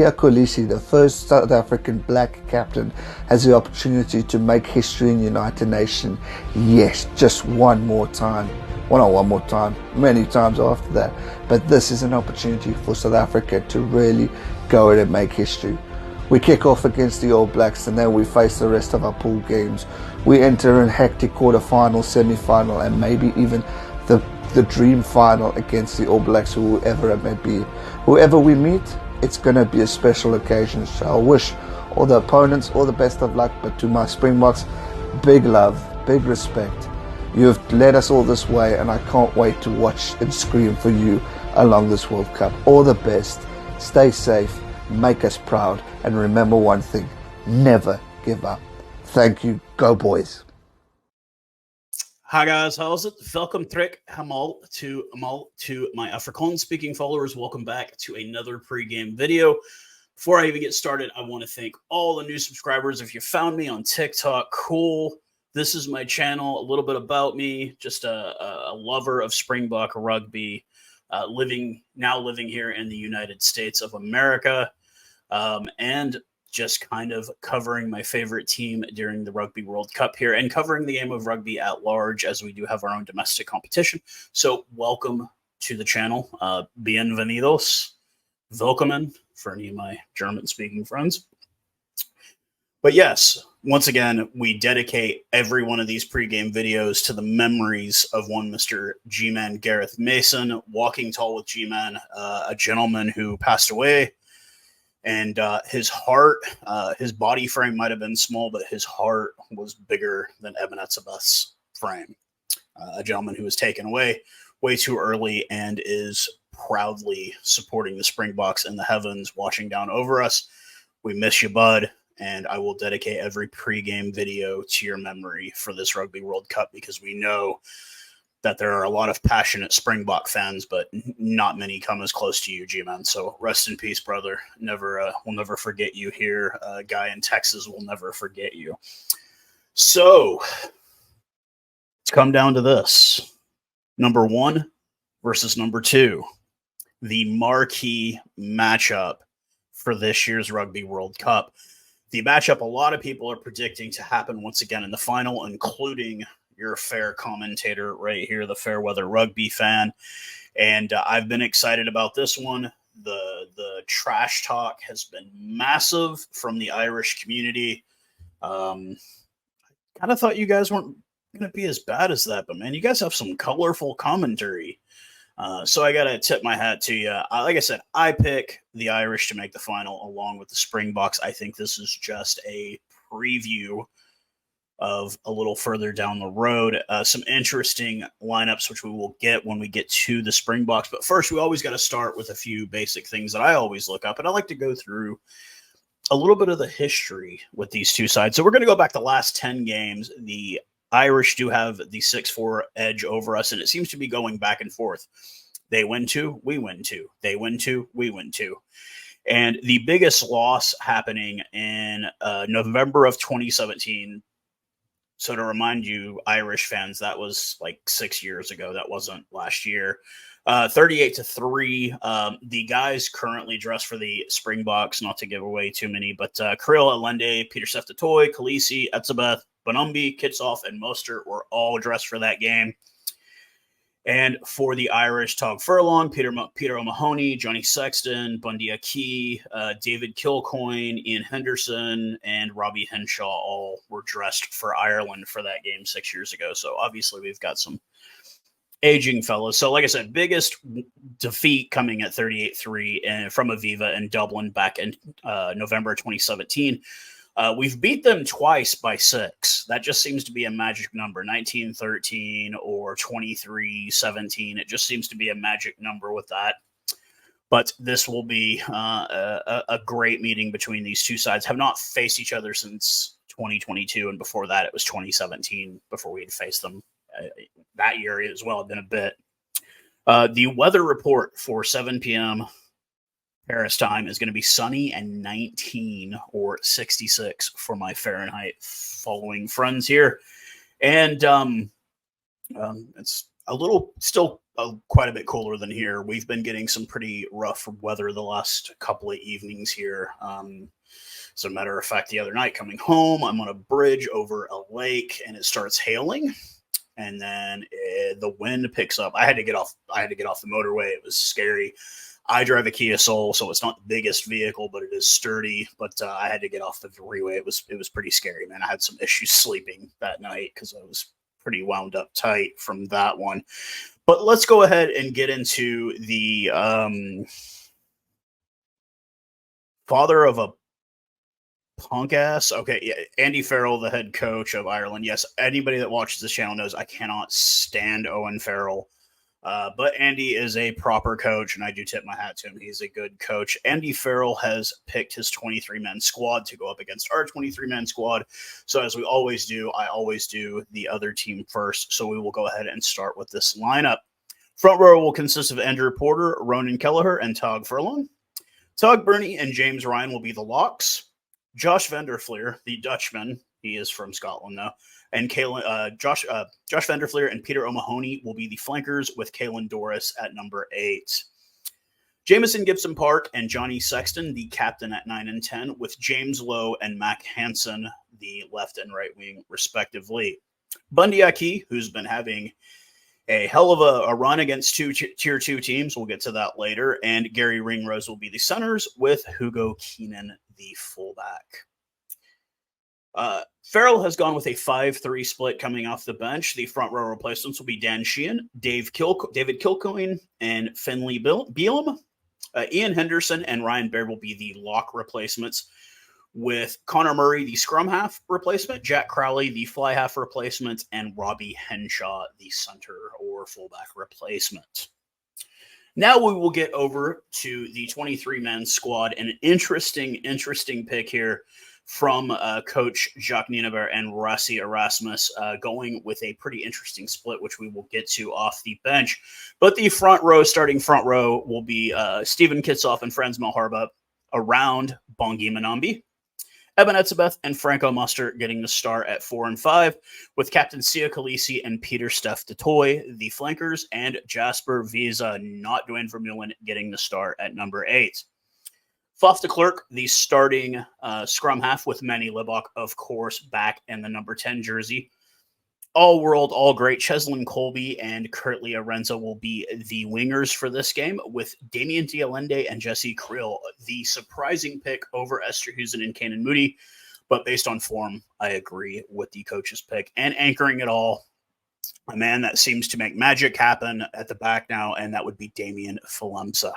Kolisi, the first South African black captain, has the opportunity to make history in United Nations. Yes, just one more time. Well, not one more time, many times after that. But this is an opportunity for South Africa to really go in and make history. We kick off against the All Blacks and then we face the rest of our pool games. We enter in hectic quarter-final, semi-final, and maybe even the dream final against the All Blacks, whoever it may be. Whoever we meet, it's going to be a special occasion. So I wish all the opponents all the best of luck, but to my Springboks, big love, big respect. You've led us all this way, and I can't wait to watch and scream for you along this World Cup. All the best. Stay safe. Make us proud. And remember one thing, never give up. Thank you. Go boys. Hi guys, Howzit? Welcome terug allemaal to my Afrikaans-speaking followers. Welcome back to another pre-game video. Before I even get started, I want to thank all the new subscribers. If you found me on TikTok, cool. This is my channel, a little bit about me, just a lover of Springbok rugby, living here in the United States of America, and just kind of covering my favorite team during the Rugby World Cup here and covering the game of rugby at large, as we do have our own domestic competition. So welcome to the channel. Bienvenidos. Willkommen for any of my German-speaking friends. But yes, once again, we dedicate every one of these pregame videos to the memories of one Mr. G-Man Gareth Mason, walking tall with G-Man, a gentleman who passed away. And his heart, his body frame might have been small, but his heart was bigger than Eben Etzebeth's frame. A gentleman who was taken away way too early and is proudly supporting the Springboks in the heavens, watching down over us. We miss you, bud, and I will dedicate every pregame video to your memory for this Rugby World Cup, because we know that there are a lot of passionate Springbok fans, but not many come as close to you, G-Man. So rest in peace, brother. We'll never forget you here. A guy in Texas will never forget you. So it's come down to this. Number 1 versus number 2. The marquee matchup for this year's Rugby World Cup. The matchup a lot of people are predicting to happen once again in the final, including your fair commentator right here, the Fairweather Rugby fan. And I've been excited about this one. The trash talk has been massive from the Irish community. Kind of thought you guys weren't going to be as bad as that, but man, you guys have some colorful commentary. So I got to tip my hat to you. Like I said, I pick the Irish to make the final along with the Springboks. I think this is just a preview of a little further down the road. Some interesting lineups, which we will get when we get to the Springboks. But first, we always got to start with a few basic things that I always look up. And I like to go through a little bit of the history with these two sides. So we're going to go back the last 10 games. The Irish do have the 6-4 edge over us, and it seems to be going back and forth. They win 2, we win 2. They win 2, we win 2. And the biggest loss happening in November of 2017. So to remind you, Irish fans, that was like 6 years ago. That wasn't last year. 38-3. The guys currently dressed for the Springboks, not to give away too many, but Kriel, Allende, Peter Seftotoy, Kolisi, Etzebeth, Bonumbi, Kitsoff, and Mostert were all dressed for that game. And for the Irish, Tog Furlong, Peter O'Mahony, Johnny Sexton, Bundy Aki, David Kilcoyne, Ian Henderson, and Robbie Henshaw all were dressed for Ireland for that game 6 years ago. So obviously we've got some aging fellas. So like I said, biggest defeat coming at 38-3 from Aviva in Dublin back in November 2017. We've beat them twice by 6. That just seems to be a magic number, 19-13 or 23-17. It just seems to be a magic number with that. But this will be a great meeting between these two sides. Have not faced each other since 2022, and before that it was 2017 before we had faced them. That year as well had been a bit. The weather report for 7 p.m. Paris time is going to be sunny and 19 or 66 for my Fahrenheit following friends here. And it's a little still quite a bit cooler than here. We've been getting some pretty rough weather the last couple of evenings here. As a matter of fact, the other night coming home, I'm on a bridge over a lake and it starts hailing, and then the wind picks up. I had to get off the motorway. It was scary. I drive a Kia Soul, so it's not the biggest vehicle, but it is sturdy. But I had to get off the freeway. It was pretty scary, man. I had some issues sleeping that night because I was pretty wound up tight from that one. But let's go ahead and get into the father of a punk ass. Okay, yeah, Andy Farrell, the head coach of Ireland. Yes, anybody that watches this channel knows I cannot stand Owen Farrell. But Andy is a proper coach, and I do tip my hat to him. He's a good coach. Andy Farrell has picked his 23-man squad to go up against our 23-man squad. So as we always do, I always do the other team first. So we will go ahead and start with this lineup. Front row will consist of Andrew Porter, Ronan Kelleher, and Tog Furlong. Tog Burney and James Ryan will be the locks. Josh Vanderfleer, the Dutchman, he is from Scotland though, and Josh Vanderfleer and Peter O'Mahony will be the flankers, with Kalen Doris at number 8. Jamison Gibson Park and Johnny Sexton, the captain, at 9 and 10, with James Lowe and Mac Hansen, the left and right wing, respectively. Bundy Aki, who's been having a hell of a run against two tier 2 teams. We'll get to that later. And Gary Ringrose will be the centers, with Hugo Keenan the fullback. Farrell has gone with a 5-3 split coming off the bench. The front row replacements will be Dan Sheehan, David Kilcoyne, and Finley Beelum. Ian Henderson and Ryan Baird will be the lock replacements, with Connor Murray, the scrum half replacement, Jack Crowley, the fly half replacement, and Robbie Henshaw, the center or fullback replacement. Now we will get over to the 23-man squad, and an interesting pick here from Coach Jacques Nienaber and Rassi Erasmus, going with a pretty interesting split, which we will get to off the bench. But the starting front row, will be Stephen Kitsoff and Franz Malharba around Bongi Manambi. Eben Etzebeth and Franco Muster getting the start at 4 and 5, with Captain Sia Khaleesi and Peter Steph DeToy, the flankers, and Jasper Visa, not Dwayne Vermeulen, getting the start at number 8. Faf de Klerk, the starting scrum half, with Manny Libok, of course, back in the number 10 jersey. All-world, all-great Cheslin Colby and Kurt Lorenzo will be the wingers for this game, with Damian Dialende and Jesse Creel, the surprising pick over Esther Husen and Kanan Moody. But based on form, I agree with the coach's pick. And anchoring it all, a man that seems to make magic happen at the back now, and that would be Damian Falemsa.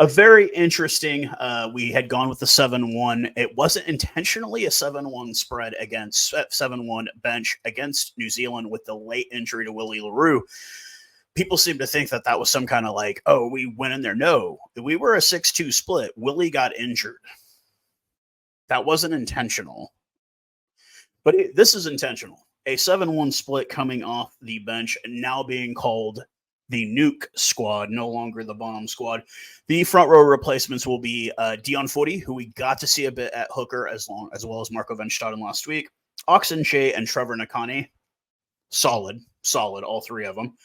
A very interesting, we had gone with the 7-1. It wasn't intentionally a 7-1 spread against 7-1 bench against New Zealand with the late injury to Willie LaRue. People seem to think that was some kind of like, oh, we went in there. No, we were a 6-2 split. Willie got injured. That wasn't intentional. But this is intentional. A 7-1 split coming off the bench, and now being called the Nuke squad, no longer the Bomb squad. The front row replacements will be Dion Footy, who we got to see a bit at hooker, as well as Marco Van Staden last week. Oxen Shea and Trevor Nakane, solid, all three of them.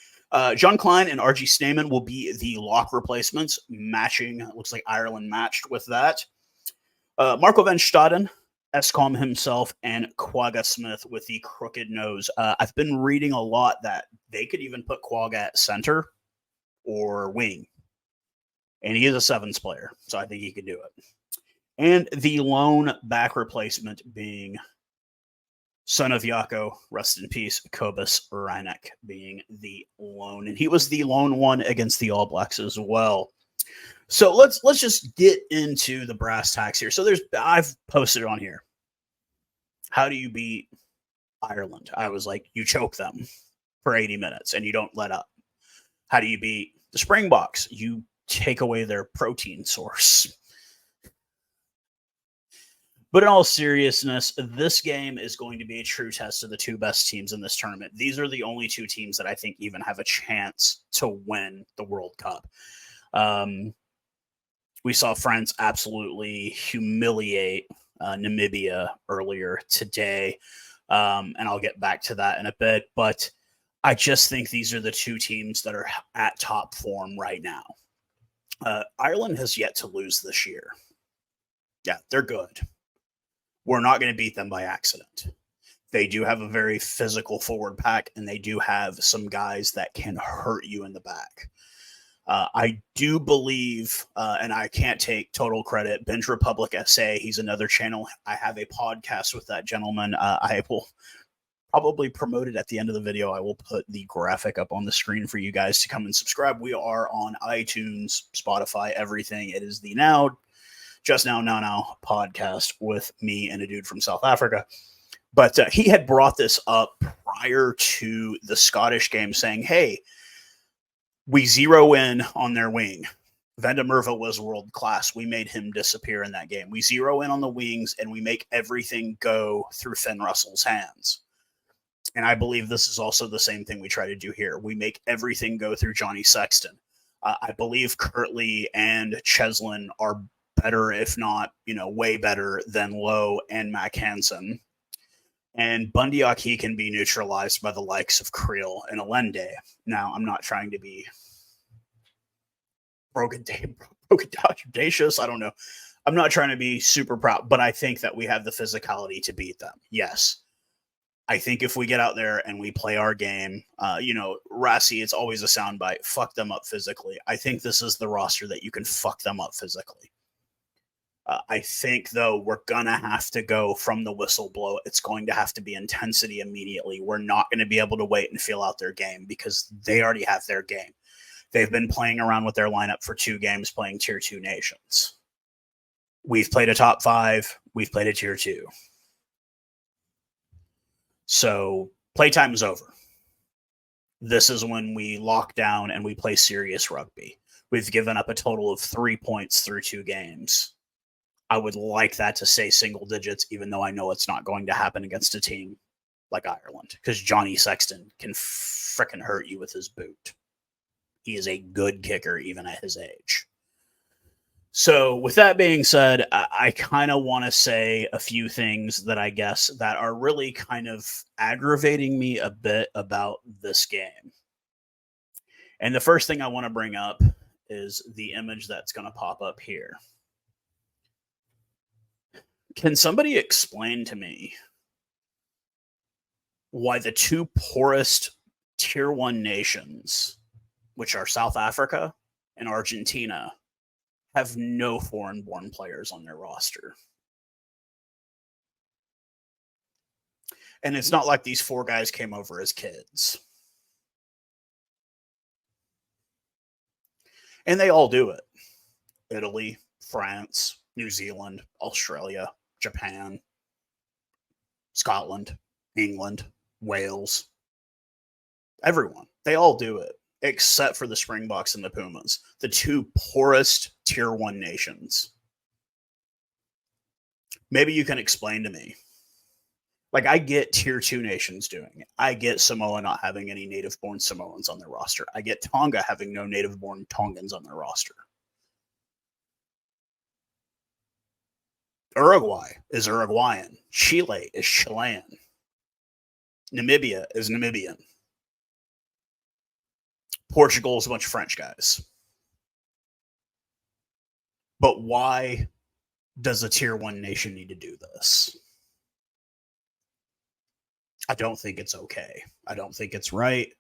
John Klein and RG Snayman will be the lock replacements, matching. Looks like Ireland matched with that. Marco Van Staden, Escom himself, and Quagga Smith with the crooked nose. I've been reading a lot that they could even put Quagga at center or wing. And he is a 7s player, so I think he could do it. And the lone back replacement being son of Yako, rest in peace, Kobus Reinek, being the lone. And he was the lone one against the All Blacks as well. So let's just get into the brass tacks here. So I've posted on here. How do you beat Ireland? I was like, you choke them for 80 minutes and you don't let up. How do you beat the Springboks? You take away their protein source. But in all seriousness, this game is going to be a true test of the two best teams in this tournament. These are the only two teams that I think even have a chance to win the World Cup. We saw France absolutely humiliate Namibia earlier today, and I'll get back to that in a bit. But I just think these are the two teams that are at top form right now. Ireland has yet to lose this year. Yeah, they're good. We're not going to beat them by accident. They do have a very physical forward pack, and they do have some guys that can hurt you in the back. I do believe, and I can't take total credit, Bench Republic SA, he's another channel. I have a podcast with that gentleman. I will probably promote it at the end of the video. I will put the graphic up on the screen for you guys to come and subscribe. We are on iTunes, Spotify, everything. It is the Just Now podcast with me and a dude from South Africa. But he had brought this up prior to the Scottish game saying, hey, we zero in on their wing. Van der Merwe was world class. We made him disappear in that game. We zero in on the wings, and we make everything go through Finn Russell's hands. And I believe this is also the same thing we try to do here. We make everything go through Johnny Sexton. I believe Kirtley and Cheslin are better, if not, way better than Lowe and Mac Hansen. And Bundyaki can be neutralized by the likes of Creel and Allende. Now, I'm not trying to be broken audacious. I don't know. I'm not trying to be super proud, but I think that we have the physicality to beat them. Yes. I think if we get out there and we play our game, Rassi, it's always a soundbite, fuck them up physically. I think this is the roster that you can fuck them up physically. I think, though, we're going to have to go from the whistle blow. It's going to have to be intensity immediately. We're not going to be able to wait and feel out their game because they already have their game. They've been playing around with their lineup for 2 games playing Tier 2 nations. We've played a top 5. We've played a Tier 2. So playtime is over. This is when we lock down and we play serious rugby. We've given up a total of 3 points through 2 games. I would like that to say single digits, even though I know it's not going to happen against a team like Ireland, because Johnny Sexton can frickin' hurt you with his boot. He is a good kicker, even at his age. So with that being said, I kind of want to say a few things that I guess that are really kind of aggravating me a bit about this game. And the first thing I want to bring up is the image that's going to pop up here. Can somebody explain to me why the 2 poorest Tier 1 nations, which are South Africa and Argentina, have no foreign-born players on their roster? And it's not like these 4 guys came over as kids. And they all do it. Italy, France, New Zealand, Australia, Japan, Scotland, England, Wales, everyone. They all do it, except for the Springboks and the Pumas, the 2 poorest Tier 1 nations. Maybe you can explain to me. Like, I get Tier 2 nations doing it. I get Samoa not having any native-born Samoans on their roster. I get Tonga having no native-born Tongans on their roster. Uruguay is Uruguayan. Chile is Chilean. Namibia is Namibian. Portugal is a bunch of French guys. But why does a Tier 1 nation need to do this? I don't think it's okay. I don't think it's right.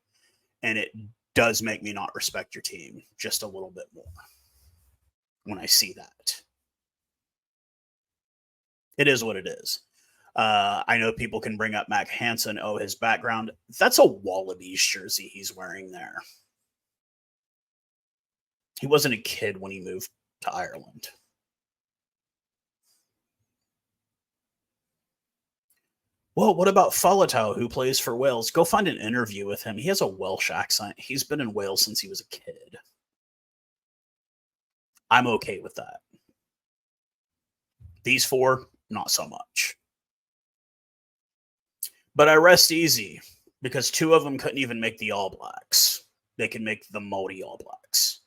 And it does make me not respect your team just a little bit more when I see that. It is what it is. I know people can bring up Mac Hansen. Oh, his background. That's a Wallabies jersey he's wearing there. He wasn't a kid when he moved to Ireland. Well, what about Falatau, who plays for Wales? Go find an interview with him. He has a Welsh accent. He's been in Wales since he was a kid. I'm okay with that. These 4, not so much. But I rest easy because 2 of them couldn't even make the All Blacks. They can make the Māori All Blacks.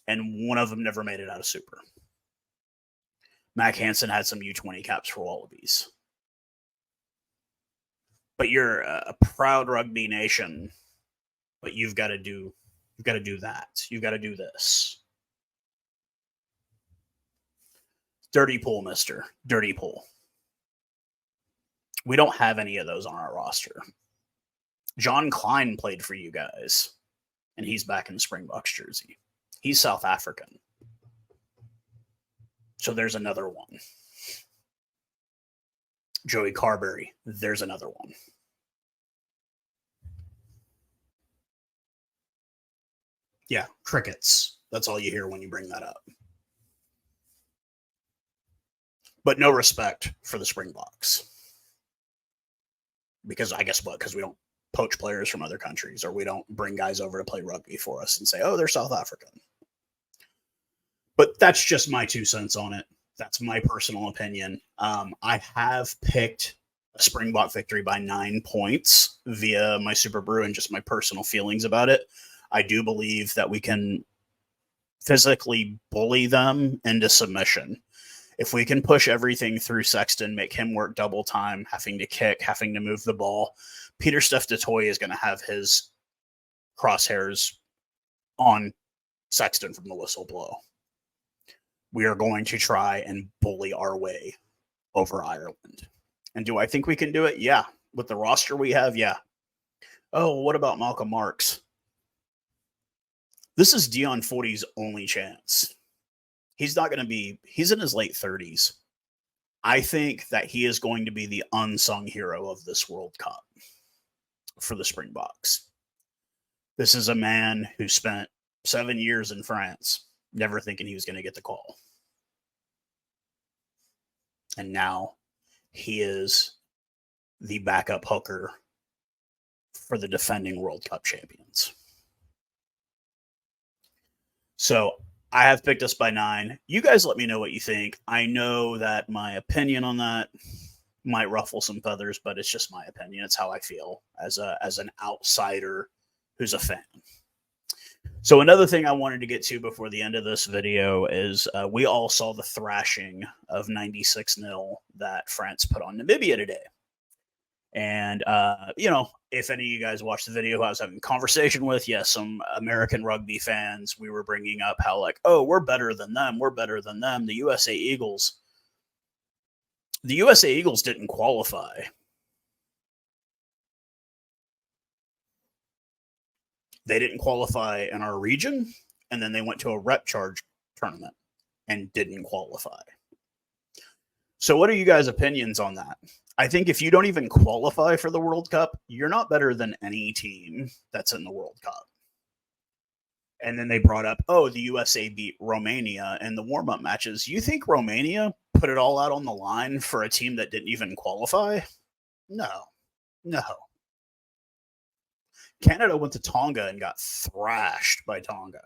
And 1 of them never made it out of Super. Mac Hansen had some U20 caps for Wallabies. But you're a proud rugby nation, but you've got to do that. You've got to do this. Dirty pool, mister. Dirty pool. We don't have any of those on our roster. John Klein played for you guys, and he's back in the Springboks jersey. He's South African. So there's another one. Joey Carberry, there's another one. Yeah, crickets. That's all you hear when you bring that up. But no respect for the Springboks. Because I guess what? Because we don't poach players from other countries, or we don't bring guys over to play rugby for us and say, oh, they're South African. But that's just my 2 cents on it. That's my personal opinion. I have picked a Springbok victory by 9 points via my Super Brew and just my personal feelings about it. I do believe that we can physically bully them into submission. If we can push everything through Sexton, make him work double time, having to kick, having to move the ball, Pieter-Steph du Toit is going to have his crosshairs on Sexton from the whistle blow. We are going to try and bully our way over Ireland. And do I think we can do it? Yeah. With the roster we have, yeah. Oh, what about Malcolm Marks? This is Dion Forty's only chance. He's not going to be, he's in his late 30s. I think that he is going to be the unsung hero of this World Cup for the Springboks. This is a man who spent 7 years in France, never thinking he was going to get the call. And now he is the backup hooker for the defending World Cup champions. So I have picked us by 9. You guys let me know what you think. I know that my opinion on that might ruffle some feathers, but it's just my opinion. It's how I feel as an outsider who's a fan. So another thing I wanted to get to before the end of this video is we all saw the thrashing of 96-0 that France put on Namibia today. And, if any of you guys watched the video, who I was having a conversation with, yes, some American rugby fans, we were bringing up how like, oh, we're better than them. We're better than them. The USA Eagles didn't qualify. They didn't qualify in our region, and then they went to a rep charge tournament and didn't qualify. So what are you guys' opinions on that? I think if you don't even qualify for the World Cup, you're not better than any team that's in the World Cup. And then they brought up, oh, the USA beat Romania in the warm-up matches. You think Romania put it all out on the line for a team that didn't even qualify? No. Canada went to Tonga and got thrashed by Tonga.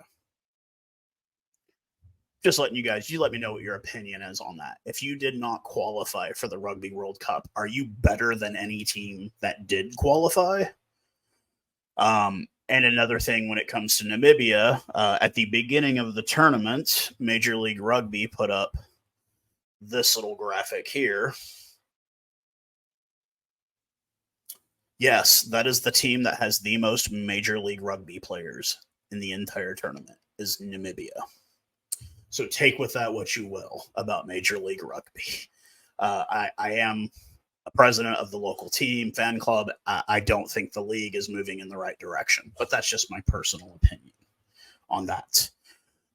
Just letting you let me know what your opinion is on that. If you did not qualify for the Rugby World Cup, are you better than any team that did qualify? And another thing when it comes to Namibia, at the beginning of the tournament, Major League Rugby put up this little graphic here. Yes, that is the team that has the most Major League Rugby players in the entire tournament, is Namibia. So take with that what you will about Major League Rugby. I am a president of the local team, fan club. I don't think the league is moving in the right direction, but that's just my personal opinion on that.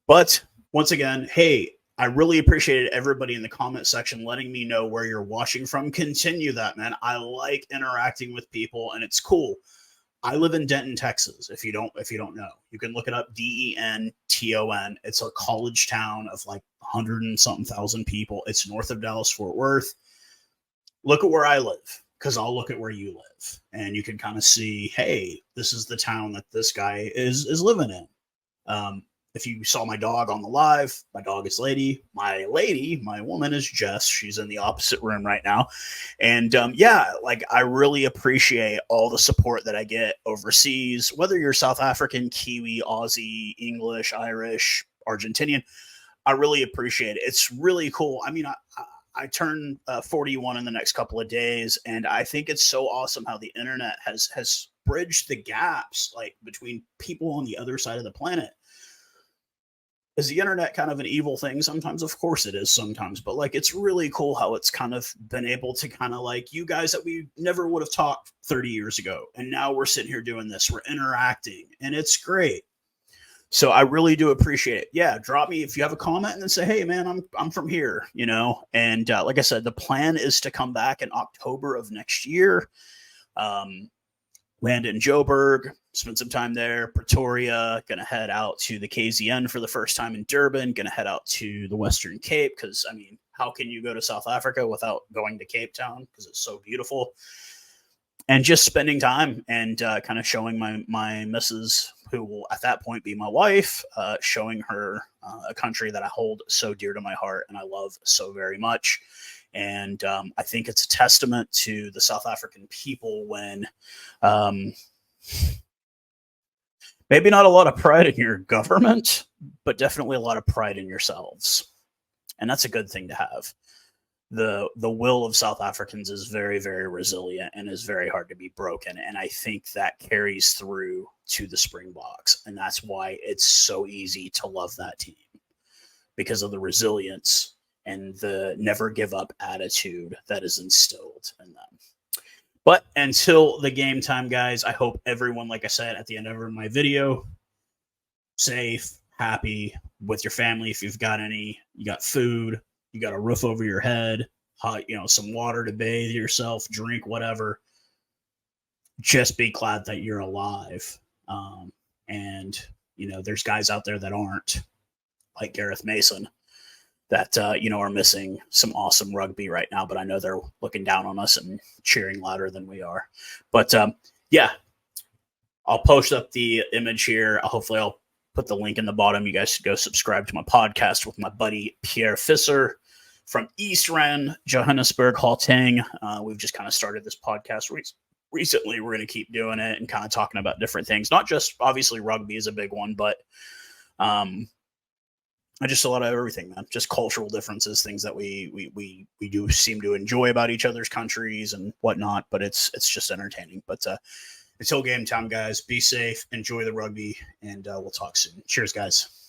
But once again, hey, I really appreciated everybody in the comment section letting me know where you're watching from. Continue that, man. I like interacting with people, and it's cool. I live in Denton, Texas. If you don't know, you can look it up. Denton. It's a college town of like 100 and something thousand people. It's north of Dallas Fort Worth. Look at where I live, because I'll look at where you live, and you can kind of see, hey, this is the town that this guy is living in. If you saw my dog on the live, my dog is Lady. My woman is Jess. She's in the opposite room right now. And I really appreciate all the support that I get overseas, whether you're South African, Kiwi, Aussie, English, Irish, Argentinian. I really appreciate it. It's really cool. I mean, I turn 41 in the next couple of days, and I think it's so awesome how the internet has bridged the gaps like between people on the other side of the planet. Is the internet kind of an evil thing sometimes? Of course it is sometimes, but like it's really cool how it's kind of been able to kind of like you guys that we never would have talked 30 years ago, and now we're sitting here doing this, we're interacting, and it's great. So I really do appreciate it. Yeah, drop me if you have a comment and then say, hey man, I'm from here, you know. And like I said, the plan is to come back in October of next year. Land in Joburg, spend some time there. Pretoria, going to head out to the KZN for the first time in Durban, going to head out to the Western Cape because, I mean, how can you go to South Africa without going to Cape Town because it's so beautiful? And just spending time and kind of showing my missus, who will at that point be my wife, showing her a country that I hold so dear to my heart and I love so very much. And I think it's a testament to the South African people when maybe not a lot of pride in your government, but definitely a lot of pride in yourselves. And that's a good thing to have. The will of South Africans is very, very resilient and is very hard to be broken. And I think that carries through to the Springboks. And that's why it's so easy to love that team, because of the resilience and the never give up attitude that is instilled in them. But until the game time, guys, I hope everyone, like I said at the end of my video, safe, happy with your family. If you've got any, you got food, you got a roof over your head, hot, you know, some water to bathe yourself, drink, whatever. Just be glad that you're alive. And, you know, there's guys out there that aren't, like Gareth Mason, that, you know, are missing some awesome rugby right now, but I know they're looking down on us and cheering louder than we are. But yeah, I'll post up the image here. Hopefully I'll put the link in the bottom. You guys should go subscribe to my podcast with my buddy Pierre Visser from East Rand, Johannesburg, Gauteng. We've just kind of started this podcast recently. We're going to keep doing it and kind of talking about different things. Not just, obviously, rugby is a big one, but I just a lot of everything, man. Just cultural differences, things that we do seem to enjoy about each other's countries and whatnot. But it's just entertaining. But until game time, guys, be safe, enjoy the rugby, and we'll talk soon. Cheers, guys.